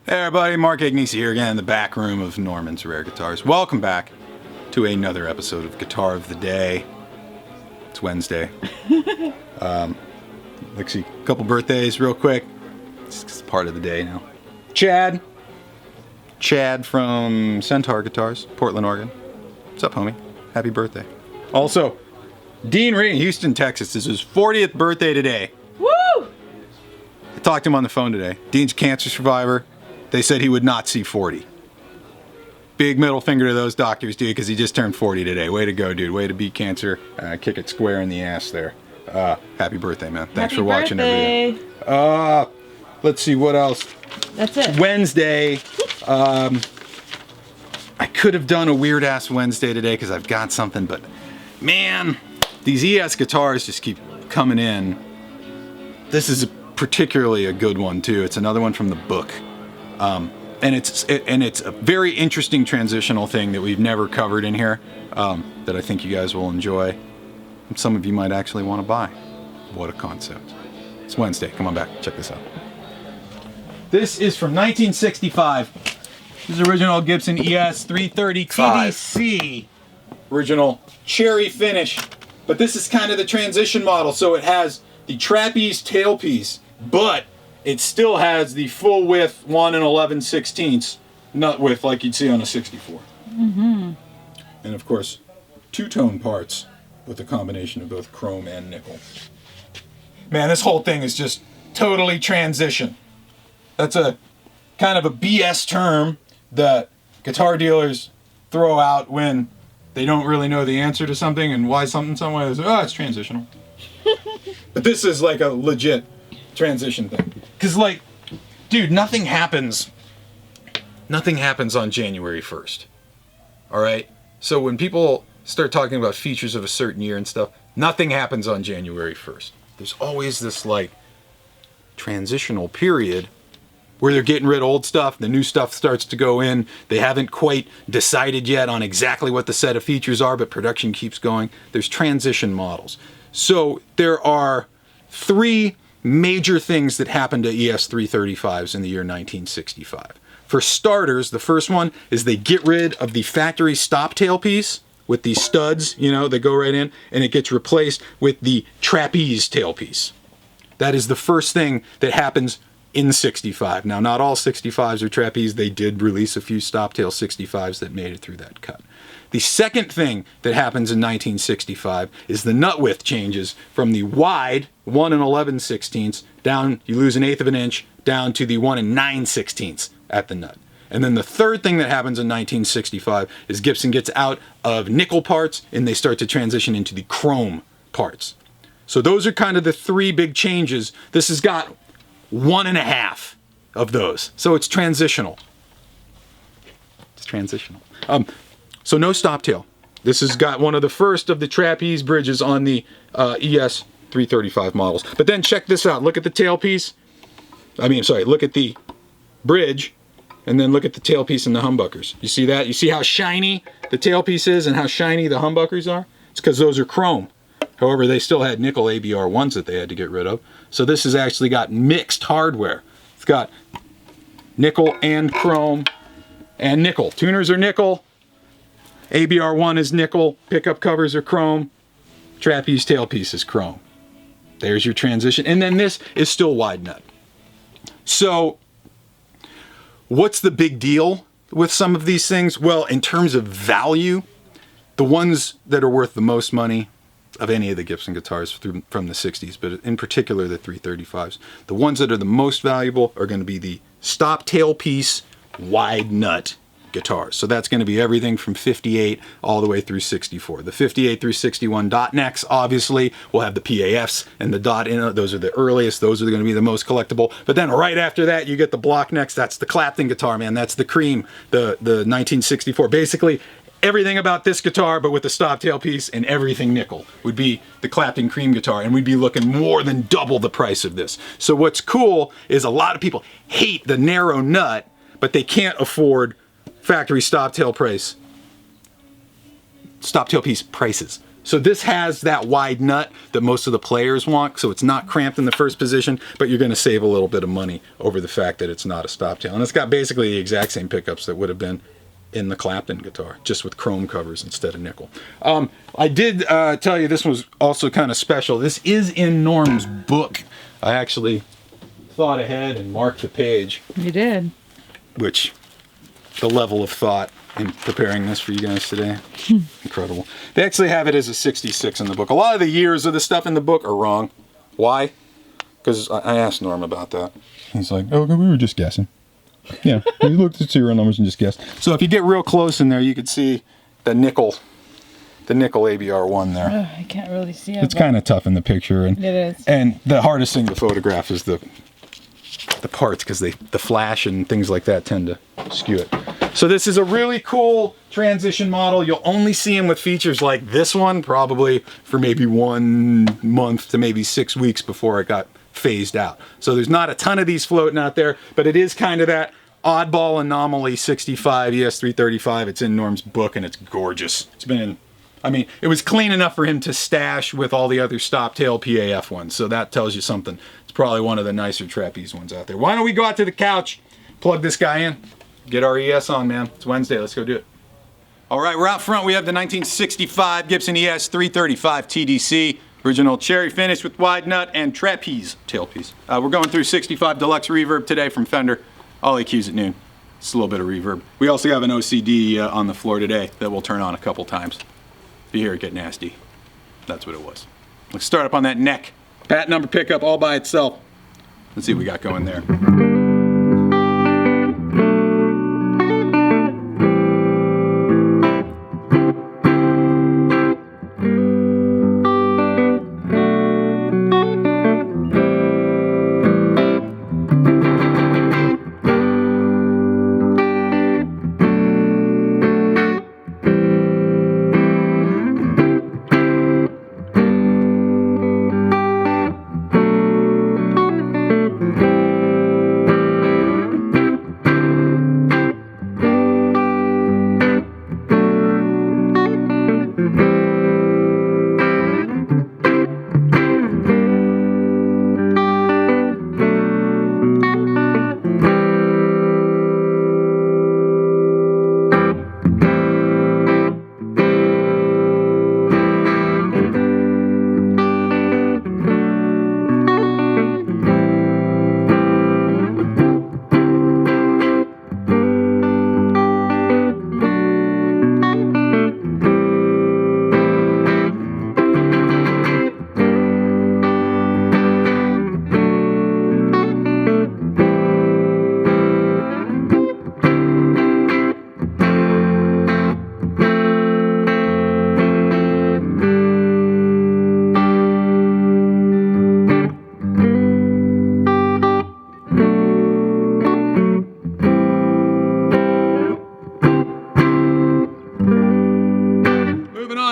Hey everybody, Mark Agnesi here again in the back room of Norman's Rare Guitars. Welcome back to another episode of Guitar of the Day. It's Wednesday. Let's see, a couple birthdays real quick. It's part of the day now. Chad from Centaur Guitars, Portland, Oregon. What's up, homie? Happy birthday. Also, Dean Ree in Houston, Texas. It's his 40th birthday today. Woo! I talked to him on the phone today. Dean's a cancer survivor. They said he would not see 40. Big middle finger to those doctors, dude, because he just turned 40 today. Way to go, dude. Way to beat cancer. Kick it square in the ass there. Happy birthday, man. Thanks for watching every day. Let's see, what else? That's it. Wednesday. I could have done a weird-ass Wednesday today because I've got something, but man, these ES guitars just keep coming in. This is particularly a good one, too. It's another one from the book. And it's a very interesting transitional thing that we've never covered in here, that I think you guys will enjoy. And some of you might actually want to buy. What a concept. It's Wednesday. Come on back. Check this out. This is from 1965. This is original Gibson ES-335TDC. Original cherry finish. But this is kind of the transition model, so it has the trapeze tailpiece, but it still has the full width 1 11/16 nut width like you'd see on a 64. Mm-hmm. And of course, two-tone parts with a combination of both chrome and nickel. Man, this whole thing is just totally transition. That's a kind of a BS term that guitar dealers throw out when they don't really know the answer to something and why something some way is, oh, it's transitional. But this is like a legit transition thing. Because, like, dude, nothing happens on January 1st. Alright? So when people start talking about features of a certain year and stuff, nothing happens on January 1st. There's always this, like, transitional period where they're getting rid of old stuff, the new stuff starts to go in, they haven't quite decided yet on exactly what the set of features are, but production keeps going. There's transition models. So there are three major things that happened to ES-335s in the year 1965. For starters, the first one is they get rid of the factory stop tailpiece with these studs, you know, that go right in, and it gets replaced with the trapeze tailpiece. That is the first thing that happens in 65. Now, not all 65s are trapeze. They did release a few stop tail 65s that made it through that cut. The second thing that happens in 1965 is the nut width changes from the wide 1 11/16 down, you lose 1/8 of an inch, down to the 1 9/16 at the nut. And then the third thing that happens in 1965 is Gibson gets out of nickel parts and they start to transition into the chrome parts. So those are kind of the three big changes. This has got 1.5 of those. So it's transitional. It's transitional. So no stop tail. This has got one of the first of the trapeze bridges on the ES-335 models. But then check this out. Look at the tailpiece. Look at the bridge, and then look at the tailpiece and the humbuckers. You see that? You see how shiny the tailpiece is and how shiny the humbuckers are? It's because those are chrome. However, they still had nickel ABR ones that they had to get rid of. So this has actually got mixed hardware. It's got nickel and chrome and nickel. Tuners are nickel. ABR1 is nickel. Pickup covers are chrome. Trapeze tailpiece is chrome. There's your transition. And then this is still wide nut. So what's the big deal with some of these things? Well, in terms of value, the ones that are worth the most money of any of the Gibson guitars from the 60s, but in particular the 335s, the ones that are the most valuable are going to be the stop tailpiece wide nut guitars. So that's going to be everything from 58 all the way through 64. The 58 through 61 dot necks, obviously, will have the PAFs and the dot in it. Those are the earliest. Those are going to be the most collectible. But then right after that, you get the block necks. That's the Clapton guitar, man. That's the cream, the 1964. Basically, everything about this guitar, but with the stop tailpiece and everything nickel, would be the Clapton cream guitar, and we'd be looking more than double the price of this. So what's cool is a lot of people hate the narrow nut, but they can't afford factory stop tail piece prices. So this has that wide nut that most of the players want, so it's not cramped in the first position, but you're going to save a little bit of money over the fact that it's not a stop tail. And it's got basically the exact same pickups that would have been in the Clapton guitar, just with chrome covers instead of nickel. I did tell you this was also kind of special. This is in Norm's book. I actually thought ahead and marked the page. You did. Which, the level of thought in preparing this for you guys today, incredible. They actually have it as a 66 in the book. A lot of the years of the stuff in the book are wrong. Why? Because I asked Norm about that. He's like, oh, we were just guessing. Yeah, we looked at serial numbers and just guessed. So if you get real close in there, you can see the nickel ABR1 there. Oh, I can't really see it. It's kind of tough in the picture. And, it is. And the hardest thing to photograph is the parts, because the flash and things like that tend to skew it. So this is a really cool transition model. You'll only see them with features like this one probably for maybe 1 month to maybe 6 weeks before it got phased out. So there's not a ton of these floating out there, but it is kind of that oddball anomaly 65 ES-335. It's in Norm's book and it's gorgeous. It's been in, I mean, it was clean enough for him to stash with all the other stop tail PAF ones. So that tells you something. It's probably one of the nicer trapeze ones out there. Why don't we go out to the couch, plug this guy in, get our ES on, man. It's Wednesday, let's go do it. All right, we're out front. We have the 1965 Gibson ES-335TDC. Original cherry finish with wide nut and trapeze tailpiece. We're going through 65 Deluxe Reverb today from Fender. All EQs at noon. Just a little bit of reverb. We also have an OCD on the floor today that we'll turn on a couple times. If you hear it get nasty, that's what it was. Let's start up on that neck. Pat number pickup all by itself. Let's see what we got going there.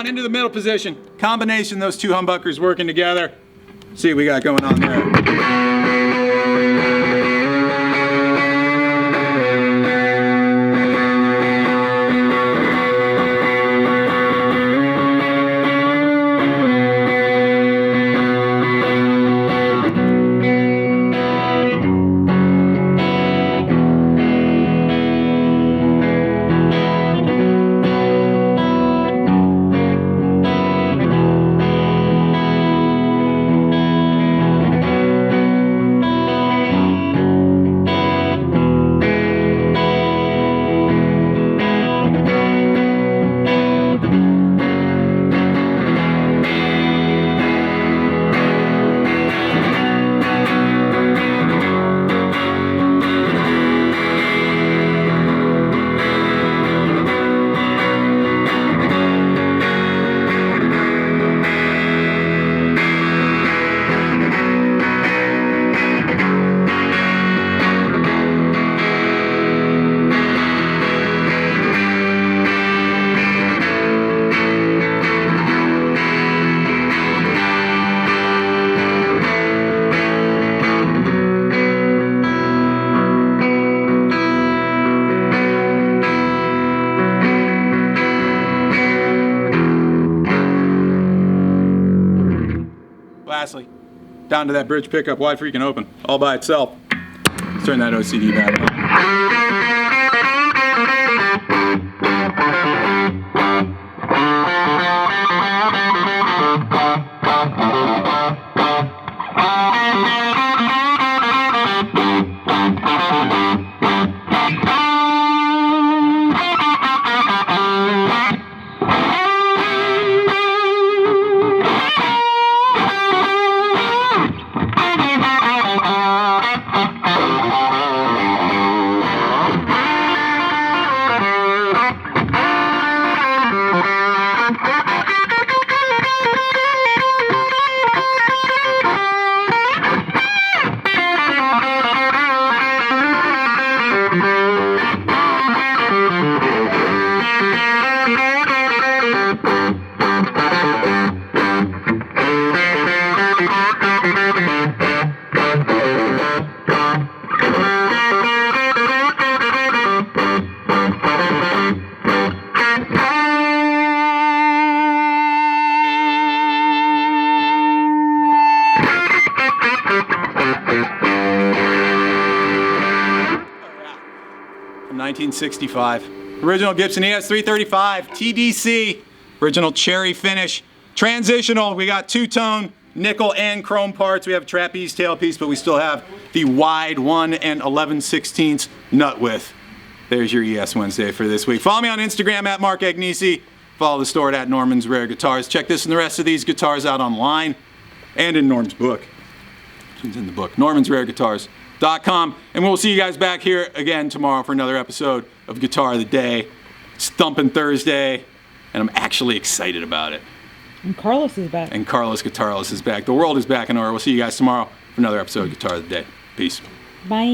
Into the middle position. Combination, those two humbuckers working together. See what we got going on there. down to that bridge pickup, wide freaking open, all by itself. Let's turn that OCD back on. From 1965. Original Gibson ES-335TDC. Original cherry finish. Transitional. We got two-tone nickel and chrome parts. We have a trapeze tailpiece, but we still have the wide 1 11/16 nut width. There's your ES Wednesday for this week. Follow me on Instagram at Mark Agnesi. Follow the store at Norman's Rare Guitars. Check this and the rest of these guitars out online and in Norm's book. It's in the book. Norman'sRareGuitars.com. And we'll see you guys back here again tomorrow for another episode of Guitar of the Day. It's Thumping Thursday, and I'm actually excited about it. And Carlos is back. And Carlos Guitarless is back. The world is back in order. We'll see you guys tomorrow for another episode of Guitar of the Day. Peace. Bye.